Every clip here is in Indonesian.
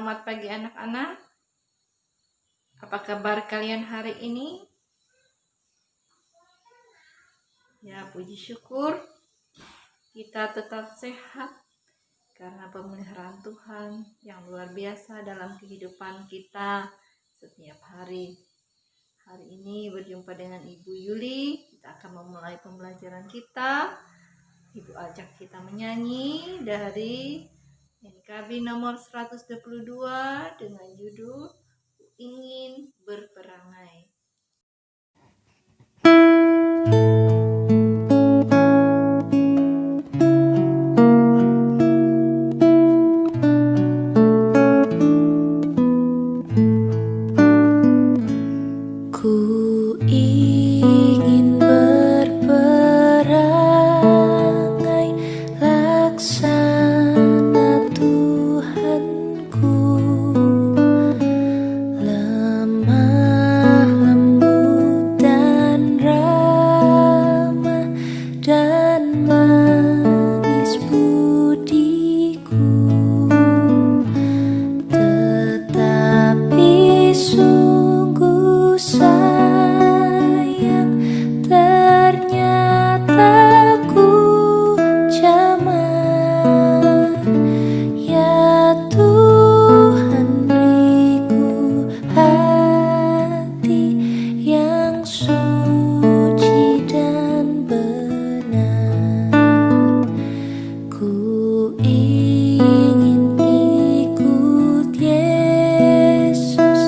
Selamat pagi anak-anak. Apa kabar kalian hari ini? Ya, puji syukur kita tetap sehat karena pemeliharaan Tuhan yang luar biasa dalam kehidupan kita setiap hari. Hari ini berjumpa dengan Ibu Yuli. Kita akan memulai pembelajaran kita. Ibu ajak kita menyanyi dari NKB nomor 122 dengan judul Ingin Berperangai. Ku ingin berperangai laksana Tuhanku, lemah lembut dan ramah dan manis budiku, tetapi sungguh sayang ternyata ku jamah. Ya Tuhan, beriku hati yang suci dan benar. Ku ingin ikut Yesus,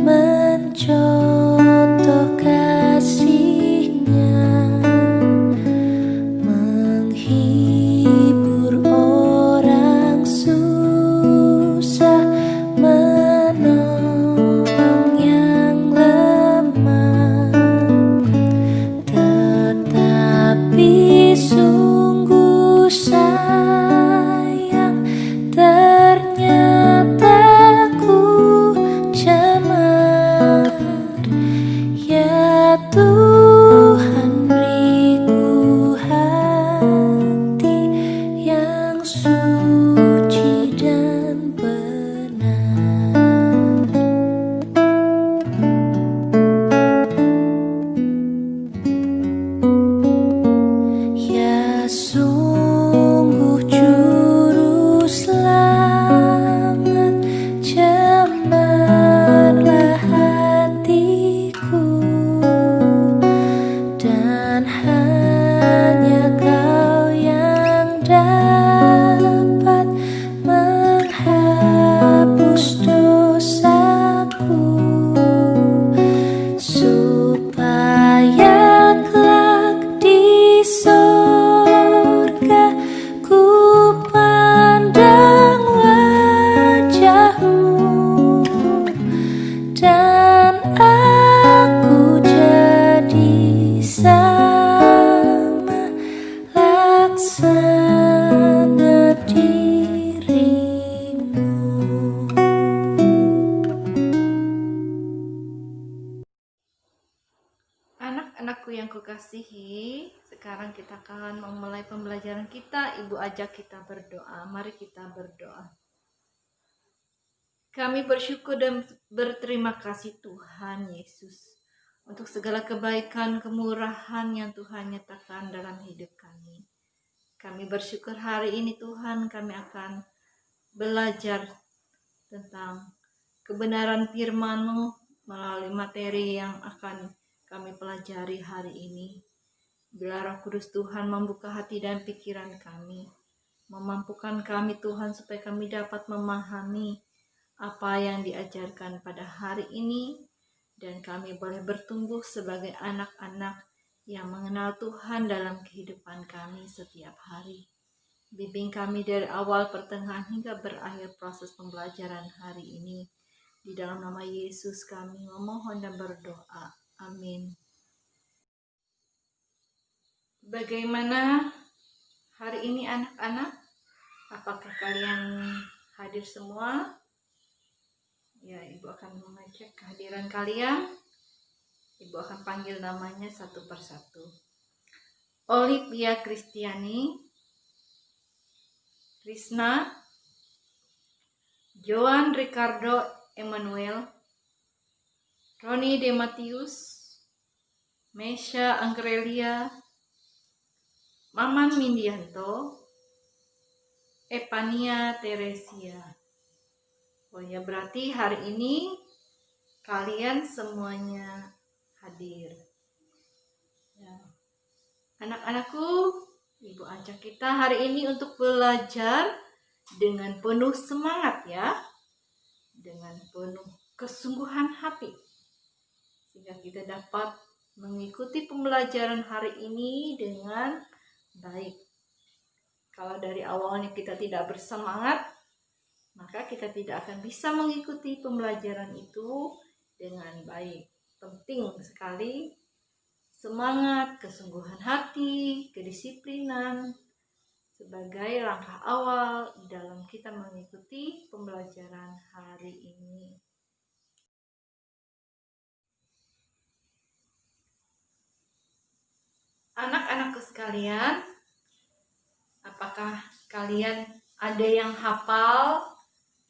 mencontoh kasih-Nya, menghibur orang susah, menolong yang lemah. Tetapi sungguh sayang ternyata ku jamar. Ya Tuhan, beriku hati yang suci dan benar. Ya sungguh juru selamat, cemarlah hatiku, dan hanya Kau yang dapat menghapus dosaku, supaya kelak di sorga ku pandang wajah-Mu, dan aku jadi sama laksana diri-Mu. Anak-anakku yang kukasihi, sekarang kita akan memulai pembelajaran kita. Ibu ajak kita berdoa. Mari kita berdoa. Kami bersyukur dan berterima kasih Tuhan Yesus untuk segala kebaikan, kemurahan yang Tuhan nyatakan dalam hidup kami. Kami bersyukur hari ini Tuhan kami akan belajar tentang kebenaran firman-Mu melalui materi yang akan kami pelajari hari ini. Biar Roh Kudus Tuhan membuka hati dan pikiran kami, memampukan kami Tuhan supaya kami dapat memahami apa yang diajarkan pada hari ini, dan kami boleh bertumbuh sebagai anak-anak yang mengenal Tuhan dalam kehidupan kami setiap hari. Bimbing kami dari awal, pertengahan, hingga berakhir proses pembelajaran hari ini. Di dalam nama Yesus kami memohon dan berdoa. Amin. Bagaimana hari ini anak-anak? Apakah kalian hadir semua? Ya, Ibu akan mengecek kehadiran kalian. Ibu akan panggil namanya satu persatu. Olivia Kristiani, Krisna, Joan Ricardo Emmanuel, Roni De Matius, Mesha Angrelia, Maman Mindianto, Epania Teresia. Oh ya, berarti hari ini kalian semuanya hadir. Ya. Anak-anakku, Ibu ajak kita hari ini untuk belajar dengan penuh semangat ya. Dengan penuh kesungguhan hati. Sehingga kita dapat mengikuti pembelajaran hari ini dengan baik. Kalau dari awalnya kita tidak bersemangat, maka kita tidak akan bisa mengikuti pembelajaran itu dengan baik. Penting sekali semangat, kesungguhan hati, kedisiplinan sebagai langkah awal dalam kita mengikuti pembelajaran hari ini. Anak-anakku sekalian, apakah kalian ada yang hafal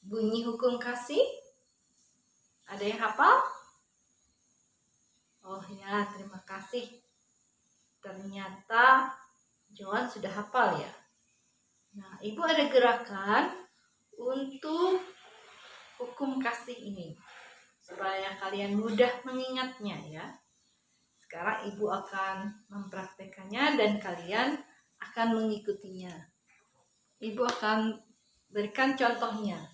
bunyi hukum kasih? Ada yang hafal? Oh ya, terima kasih. Ternyata Joan sudah hafal ya. Nah, Ibu ada gerakan untuk hukum kasih ini supaya kalian mudah mengingatnya ya. Sekarang Ibu akan mempraktekannya dan kalian akan mengikutinya. Ibu akan berikan contohnya.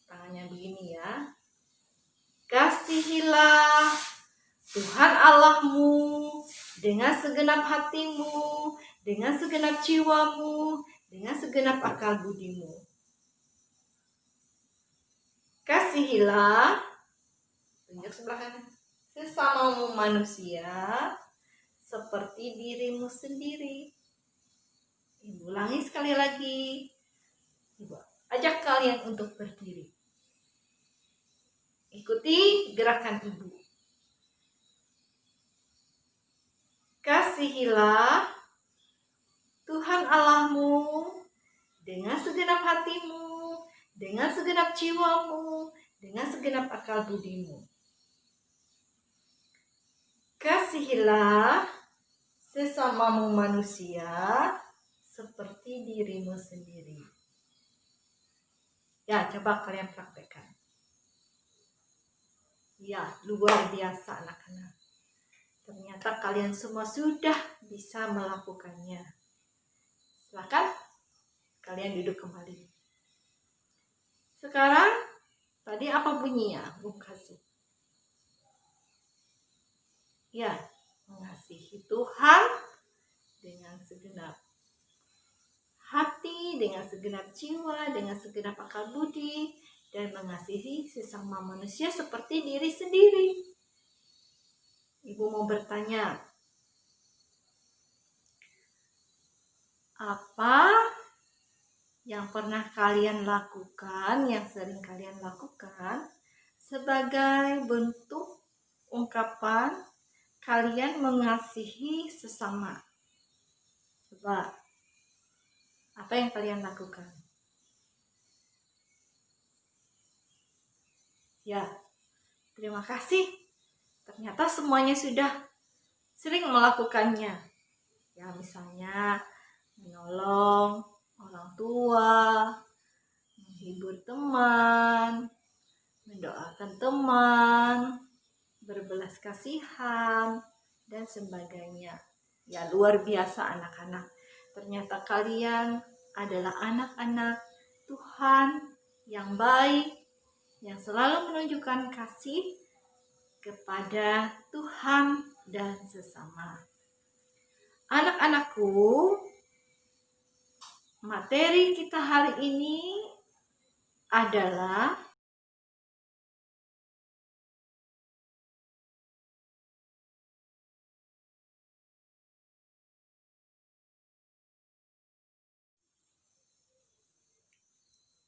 Tangannya begini ya. Kasihilah Tuhan Allahmu dengan segenap hatimu, dengan segenap jiwamu, dengan segenap akal budimu. Kasihilah, tunjuk sebelah kanan, sesamamu manusia seperti dirimu sendiri. Ibu ulangi sekali lagi. Ibu ajak kalian untuk berdiri. Ikuti gerakan Ibu. Kasihilah Tuhan Allahmu dengan segenap hatimu, dengan segenap jiwamu, dengan segenap akal budimu. Kasihilah sesamamu manusia seperti dirimu sendiri. Ya, coba kalian praktekkan. Ya, luar biasa anak-anak. Ternyata kalian semua sudah bisa melakukannya. Silakan kalian duduk kembali. Sekarang, tadi apa bunyinya? Hukum kasih. Ya, mengasihi Tuhan dengan segenap hati, dengan segenap jiwa, dengan segenap akal budi, dan mengasihi sesama manusia seperti diri sendiri. Ibu mau bertanya, apa yang pernah kalian lakukan, yang sering kalian lakukan sebagai bentuk ungkapan kalian mengasihi sesama? Coba, apa yang kalian lakukan? Ya, terima kasih. Ternyata semuanya sudah sering melakukannya. Ya, misalnya menolong orang tua, menghibur teman, mendoakan teman, berbelas kasihan, dan sebagainya. Ya, luar biasa anak-anak. Ternyata kalian adalah anak-anak Tuhan yang baik, yang selalu menunjukkan kasih kepada Tuhan dan sesama. Anak-anakku, materi kita hari ini adalah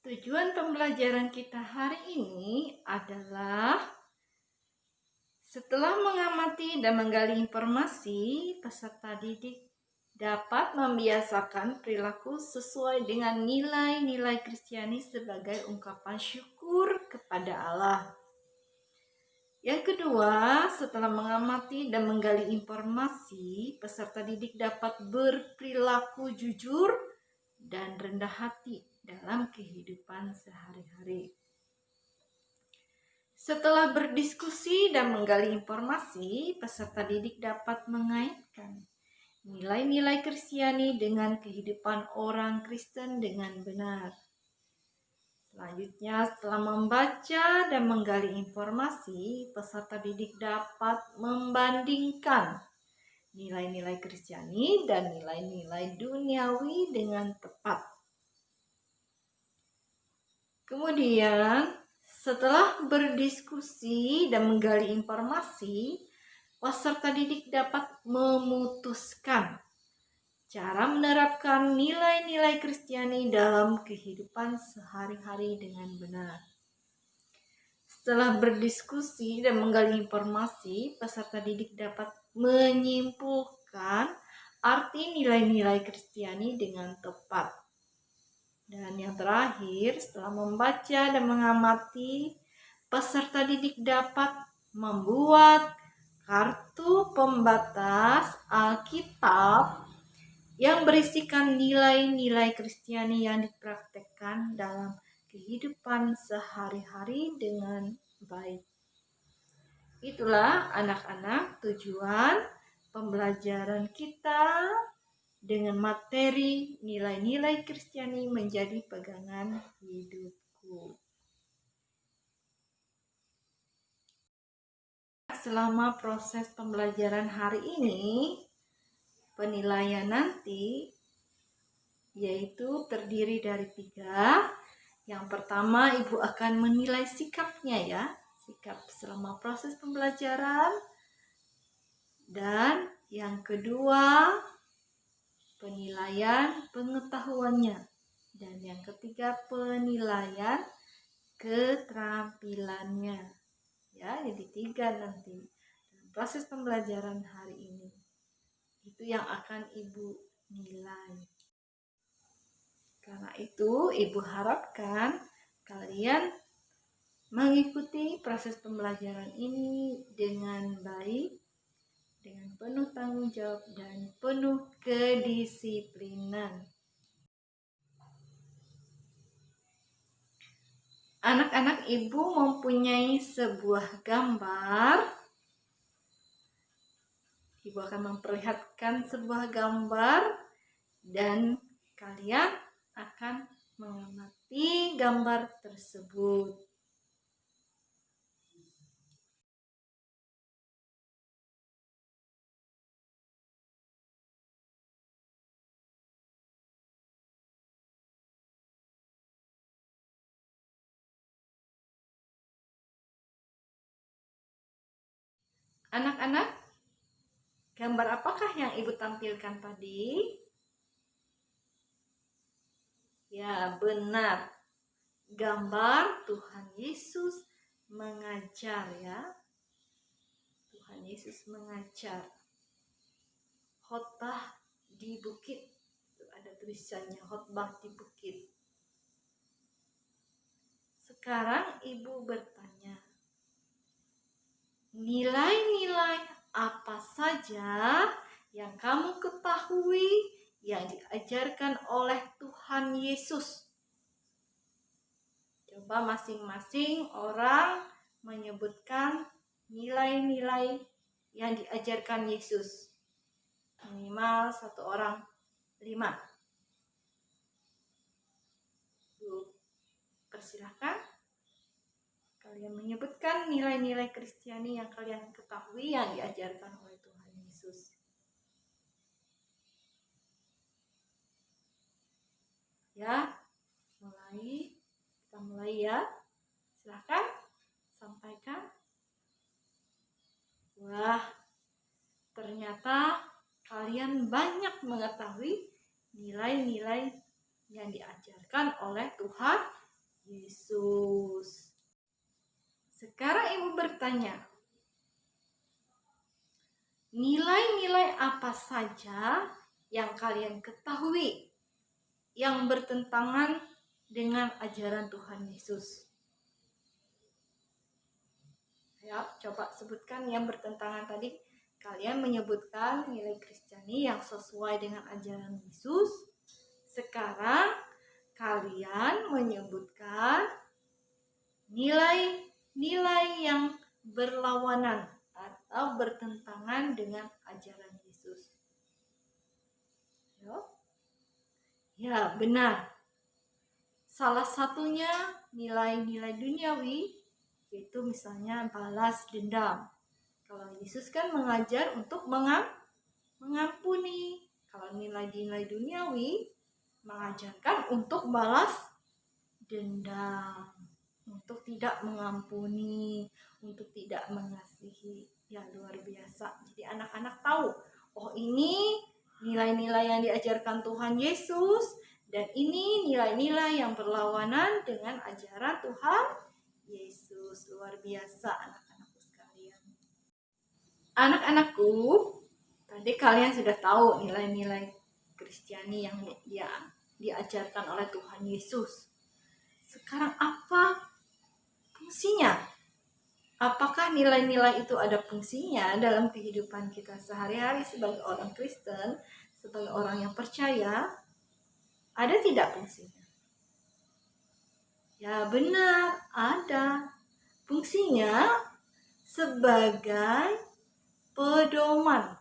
tujuan pembelajaran kita hari ini adalah setelah mengamati dan menggali informasi peserta didik dapat membiasakan perilaku sesuai dengan nilai-nilai Kristiani sebagai ungkapan syukur kepada Allah. Yang kedua, setelah mengamati dan menggali informasi, peserta didik dapat berperilaku jujur dan rendah hati dalam kehidupan sehari-hari. Setelah berdiskusi dan menggali informasi, peserta didik dapat mengaitkan nilai-nilai Kristiani dengan kehidupan orang Kristen dengan benar. Selanjutnya, setelah membaca dan menggali informasi, peserta didik dapat membandingkan nilai-nilai Kristiani dan nilai-nilai duniawi dengan tepat. Kemudian, setelah berdiskusi dan menggali informasi, peserta didik dapat memutuskan cara menerapkan nilai-nilai Kristiani dalam kehidupan sehari-hari dengan benar. Setelah berdiskusi dan menggali informasi, peserta didik dapat menyimpulkan arti nilai-nilai Kristiani dengan tepat. Dan yang terakhir, setelah membaca dan mengamati, peserta didik dapat membuat kartu pembatas Alkitab yang berisikan nilai-nilai Kristiani yang dipraktekkan dalam kehidupan sehari-hari dengan baik. Itulah anak-anak tujuan pembelajaran kita dengan materi nilai-nilai Kristiani menjadi pegangan hidupku. Selama proses pembelajaran hari ini, penilaian nanti yaitu terdiri dari 3. Yang pertama, Ibu akan menilai sikapnya ya, sikap selama proses pembelajaran. Dan yang kedua, penilaian pengetahuannya. Dan yang ketiga, penilaian keterampilannya. Ya, jadi 3 nanti dalam proses pembelajaran hari ini. Itu yang akan Ibu nilai. Karena itu, Ibu harapkan kalian mengikuti proses pembelajaran ini dengan baik, dengan penuh tanggung jawab dan penuh kedisiplinan. Anak-anak, Ibu mempunyai sebuah gambar. Ibu akan memperlihatkan sebuah gambar dan kalian akan mengamati gambar tersebut. Anak-anak, gambar apakah yang Ibu tampilkan tadi? Ya, benar. Gambar Tuhan Yesus mengajar ya. Tuhan Yesus mengajar. Khotbah di bukit. Itu ada tulisannya khotbah di bukit. Sekarang Ibu bertanya, nilai-nilai apa saja yang kamu ketahui yang diajarkan oleh Tuhan Yesus? Coba masing-masing orang menyebutkan nilai-nilai yang diajarkan Yesus. Minimal 1 orang 5. Persilahkan kalian menyebutkan nilai-nilai Kristiani yang kalian ketahui yang diajarkan oleh Tuhan Yesus. Ya, kita mulai ya. Silahkan sampaikan. Wah, ternyata kalian banyak mengetahui nilai-nilai yang diajarkan oleh Tuhan Yesus. Sekarang Ibu bertanya, nilai-nilai apa saja yang kalian ketahui yang bertentangan dengan ajaran Tuhan Yesus? Ya, coba sebutkan yang bertentangan tadi. Kalian menyebutkan nilai Kristiani yang sesuai dengan ajaran Yesus. Sekarang kalian menyebutkan nilai-nilai yang berlawanan atau bertentangan dengan ajaran Yesus. Ya, benar. Salah satunya nilai-nilai duniawi, yaitu misalnya balas dendam. Kalau Yesus kan mengajar untuk mengampuni. Kalau nilai-nilai duniawi mengajarkan untuk balas dendam, untuk tidak mengampuni, untuk tidak mengasihi. Ya, luar biasa. Jadi anak-anak tahu, oh ini nilai-nilai yang diajarkan Tuhan Yesus, dan ini nilai-nilai yang berlawanan dengan ajaran Tuhan Yesus. Luar biasa anak-anakku sekalian. Anak-anakku, tadi kalian sudah tahu nilai-nilai Kristiani yang diajarkan oleh Tuhan Yesus. Sekarang apa fungsinya? Apakah nilai-nilai itu ada fungsinya dalam kehidupan kita sehari-hari sebagai orang Kristen, sebagai orang yang percaya? Ada tidak fungsinya? Ya benar, ada. Fungsinya sebagai pedoman,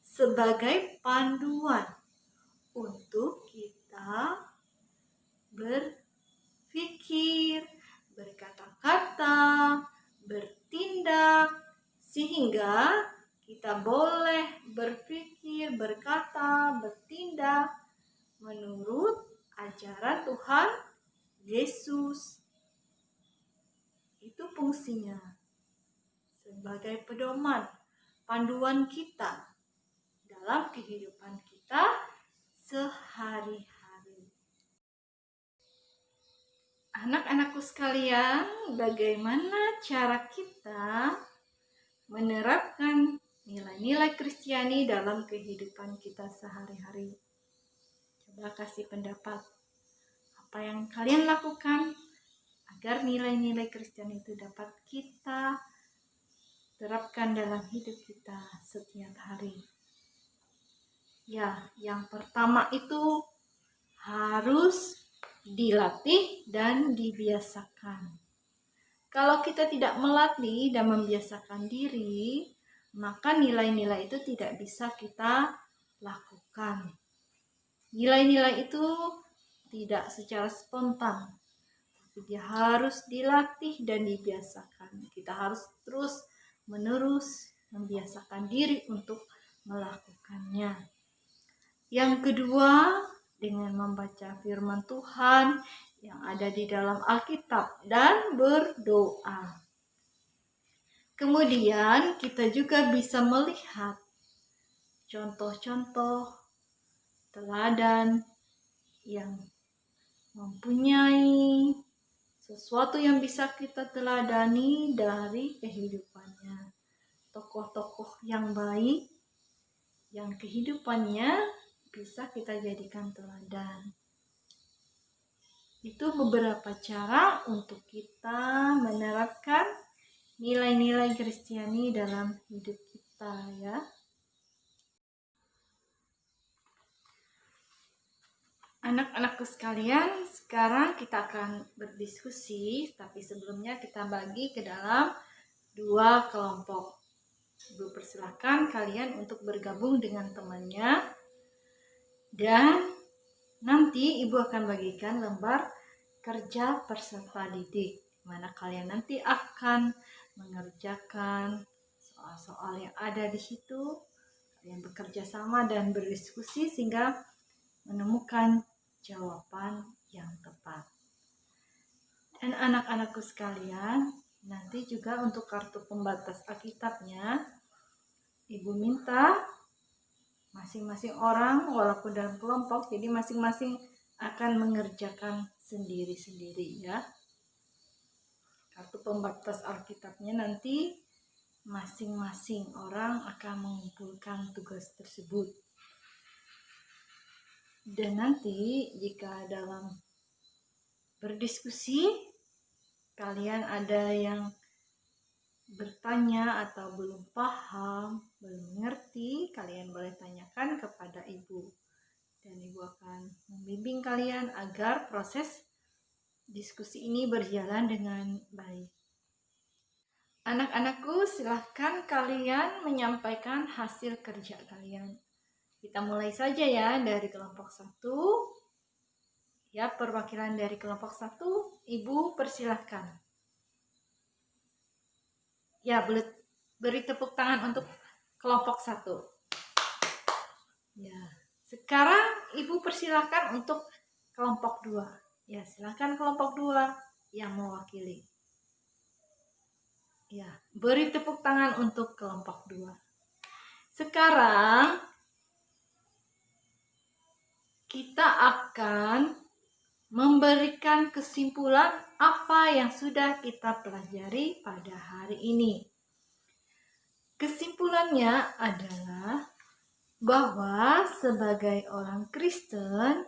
sebagai panduan untuk kita berpikir, berkata-kata, bertindak, sehingga kita boleh berpikir, berkata, bertindak menurut ajaran Tuhan Yesus. Itu fungsinya sebagai pedoman, panduan kita dalam kehidupan kita sehari-hari. Anak-anakku sekalian, bagaimana cara kita menerapkan nilai-nilai Kristiani dalam kehidupan kita sehari-hari? Coba kasih pendapat. Apa yang kalian lakukan agar nilai-nilai Kristiani itu dapat kita terapkan dalam hidup kita setiap hari? Ya, yang pertama itu harus dilatih dan dibiasakan. Kalau kita tidak melatih dan membiasakan diri, maka nilai-nilai itu tidak bisa kita lakukan. Nilai-nilai itu tidak secara spontan, dia harus dilatih dan dibiasakan. Kita harus terus-menerus membiasakan diri untuk melakukannya. Yang kedua, dengan membaca firman Tuhan yang ada di dalam Alkitab dan berdoa. Kemudian kita juga bisa melihat contoh-contoh teladan yang mempunyai sesuatu yang bisa kita teladani dari kehidupannya. Tokoh-tokoh yang baik, yang kehidupannya bisa kita jadikan teladan. Itu beberapa cara untuk kita menerapkan nilai-nilai Kristiani dalam hidup kita, ya. Anak-anakku sekalian, sekarang kita akan berdiskusi, tapi sebelumnya kita bagi ke dalam 2 kelompok. Ibu persilakan kalian untuk bergabung dengan temannya, dan nanti Ibu akan bagikan lembar kerja peserta didik, mana kalian nanti akan mengerjakan soal-soal yang ada di situ. Kalian bekerja sama dan berdiskusi sehingga menemukan jawaban yang tepat. Dan anak-anakku sekalian, nanti juga untuk kartu pembatas Alkitabnya, Ibu minta masing-masing orang, walaupun dalam kelompok, jadi masing-masing akan mengerjakan sendiri-sendiri, ya. Kartu pembatas Alkitabnya nanti masing-masing orang akan mengumpulkan tugas tersebut. Dan nanti jika dalam berdiskusi kalian ada yang bertanya atau belum paham, belum mengerti, kalian boleh tanyakan kepada ibu. Dan ibu akan membimbing kalian agar proses diskusi ini berjalan dengan baik. Anak-anakku, silahkan kalian menyampaikan hasil kerja kalian. Kita mulai saja ya dari kelompok 1. Ya, perwakilan dari kelompok 1, Ibu persilahkan. Ya, beri tepuk tangan untuk kelompok 1. Ya, sekarang Ibu persilahkan untuk kelompok 2. Ya, silakan kelompok 2 yang mewakili. Ya, beri tepuk tangan untuk kelompok 2. Sekarang kita akan memberikan kesimpulan apa yang sudah kita pelajari pada hari ini. Kesimpulannya adalah bahwa sebagai orang Kristen,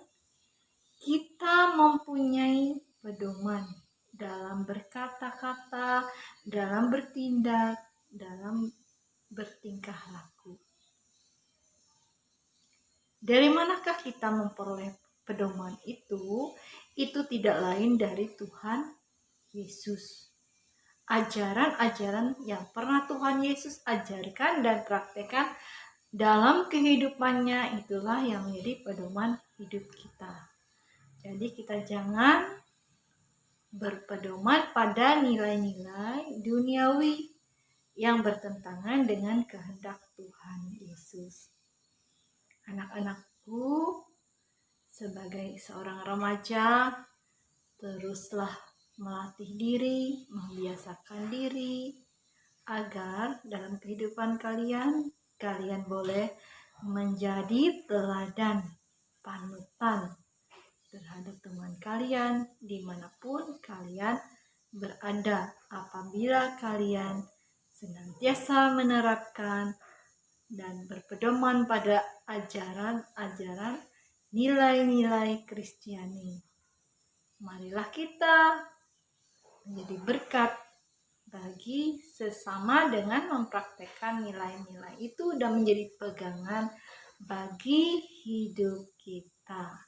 kita mempunyai pedoman dalam berkata-kata, dalam bertindak, dalam bertingkah laku. Dari manakah kita memperoleh pedoman itu? Itu tidak lain dari Tuhan Yesus. Ajaran-ajaran yang pernah Tuhan Yesus ajarkan dan praktekkan dalam kehidupannya, itulah yang menjadi pedoman hidup kita. Jadi kita jangan berpedoman pada nilai-nilai duniawi yang bertentangan dengan kehendak Tuhan Yesus. Anak-anakku, sebagai seorang remaja, teruslah melatih diri, membiasakan diri, agar dalam kehidupan kalian boleh menjadi teladan, panutan terhadap teman kalian dimanapun kalian berada, apabila kalian senantiasa menerapkan dan berpedoman pada ajaran-ajaran nilai-nilai Kristiani. Marilah kita menjadi berkat bagi sesama dengan mempraktekkan nilai-nilai itu dan menjadi pegangan bagi hidup kita.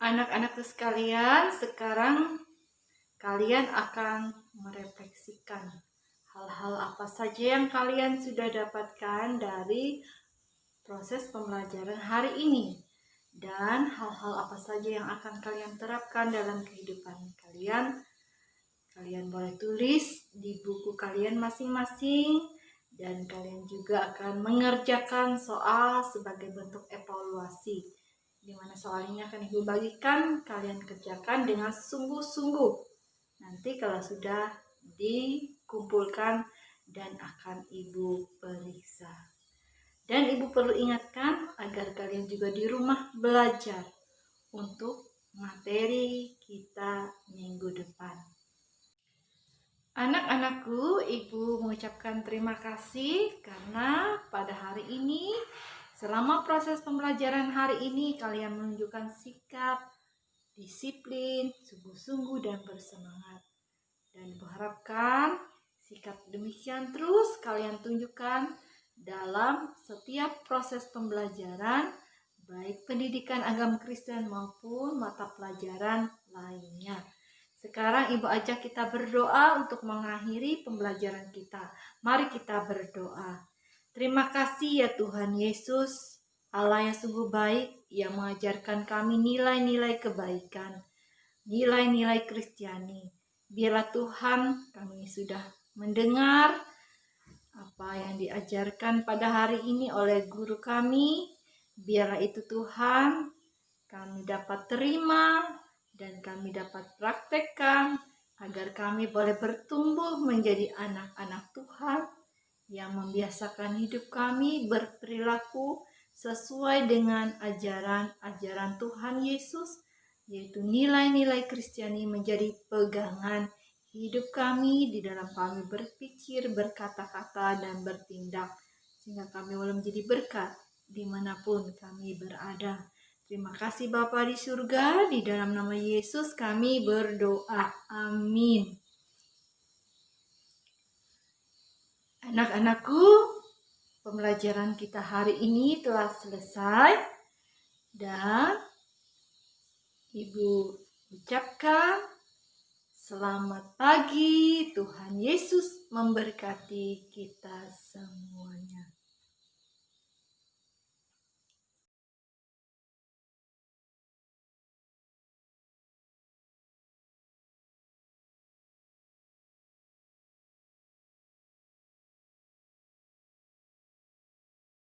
Anak-anakku sekalian, sekarang kalian akan merefleksikan hal-hal apa saja yang kalian sudah dapatkan dari proses pembelajaran hari ini, dan hal-hal apa saja yang akan kalian terapkan dalam kehidupan kalian. Kalian boleh tulis di buku kalian masing-masing, dan kalian juga akan mengerjakan soal sebagai bentuk evaluasi, di mana soal ini akan Ibu bagikan, kalian kerjakan dengan sungguh-sungguh. Nanti kalau sudah dikumpulkan dan akan Ibu periksa. Dan Ibu perlu ingatkan agar kalian juga di rumah belajar untuk materi kita minggu depan. Anak-anakku, Ibu mengucapkan terima kasih karena pada hari ini, selama proses pembelajaran hari ini, kalian menunjukkan sikap, disiplin, sungguh-sungguh dan bersemangat. Dan Ibu harapkan sikap demikian terus kalian tunjukkan dalam setiap proses pembelajaran, baik pendidikan agama Kristen maupun mata pelajaran lainnya. Sekarang Ibu ajak kita berdoa untuk mengakhiri pembelajaran kita. Mari kita berdoa. Terima kasih ya Tuhan Yesus, Allah yang sungguh baik, yang mengajarkan kami nilai-nilai kebaikan, nilai-nilai Kristiani. Biarlah Tuhan, kami sudah mendengar apa yang diajarkan pada hari ini oleh guru kami. Biarlah itu Tuhan, kami dapat terima dan kami dapat praktekkan, agar kami boleh bertumbuh menjadi anak-anak Tuhan yang membiasakan hidup kami berperilaku sesuai dengan ajaran-ajaran Tuhan Yesus, yaitu nilai-nilai Kristiani menjadi pegangan hidup kami di dalam kami berpikir, berkata-kata, dan bertindak, sehingga kami boleh menjadi berkat dimanapun kami berada. Terima kasih Bapa di surga, di dalam nama Yesus kami berdoa. Amin. Anak-anakku, pembelajaran kita hari ini telah selesai dan Ibu ucapkan selamat pagi, Tuhan Yesus memberkati kita semua.